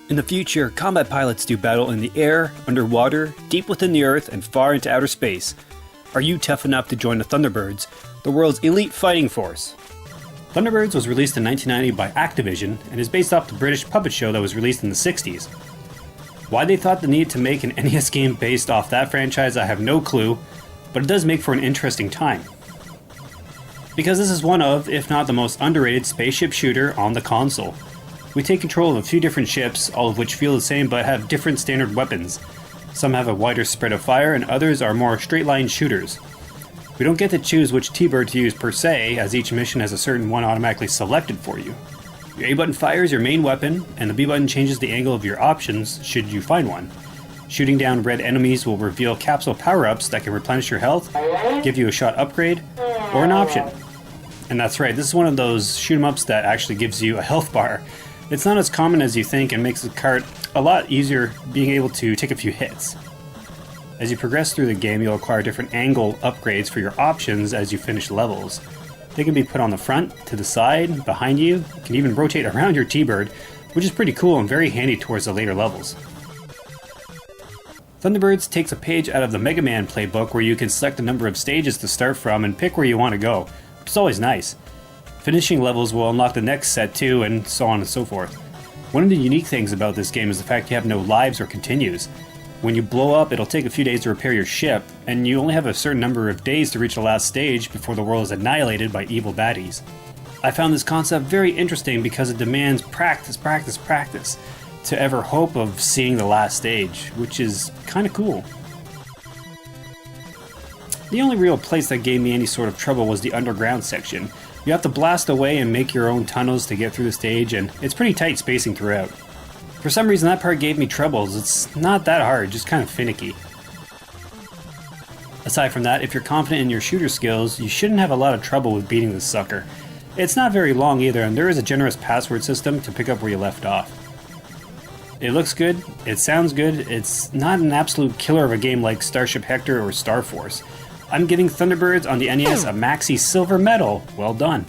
In the future, combat pilots do battle in the air, underwater, deep within the Earth, and far into outer space. Are you tough enough to join the Thunderbirds, the world's elite fighting force? Thunderbirds was released in 1990 by Activision and is based off the British puppet show that was released in the 60s. Why they thought the need to make an NES game based off that franchise, I have no clue, but it does make for an interesting time. Because this is one of, if not the most underrated spaceship shooter on the console. We take control of a few different ships, all of which feel the same but have different standard weapons. Some have a wider spread of fire and others are more straight-line shooters. We don't get to choose which T-bird to use per se, as each mission has a certain one automatically selected for you. Your A button fires your main weapon, and the B button changes the angle of your options should you find one. Shooting down red enemies will reveal Capsule Powerups that can replenish your health, give you a shot upgrade, or an option. And that's right, this is one of those shoot-em-ups that actually gives you a health bar. It's not as common as you think and makes the cart a lot easier being able to take a few hits. As you progress through the game, you'll acquire different angle upgrades for your options as you finish levels. They can be put on the front, to the side, behind you, can even rotate around your T-bird, which is pretty cool and very handy towards the later levels. Thunderbirds takes a page out of the Mega Man playbook where you can select a number of stages to start from and pick where you want to go, which is always nice. Finishing levels will unlock the next set too, and so on and so forth. One of the unique things about this game is the fact you have no lives or continues. When you blow up, it'll take a few days to repair your ship, and you only have a certain number of days to reach the last stage before the world is annihilated by evil baddies. I found this concept very interesting because it demands practice to ever hope of seeing the last stage, which is kinda cool. The only real place that gave me any sort of trouble was the underground section. You have to blast away and make your own tunnels to get through the stage, and it's pretty tight spacing throughout. For some reason that part gave me troubles. It's not that hard, just kind of finicky. Aside from that, if you're confident in your shooter skills, you shouldn't have a lot of trouble with beating this sucker. It's not very long either, and there is a generous password system to pick up where you left off. It looks good, it sounds good, it's not an absolute killer of a game like Starship Hector or Star Force. I'm giving Thunderbirds on the NES a maxi silver medal. Well done.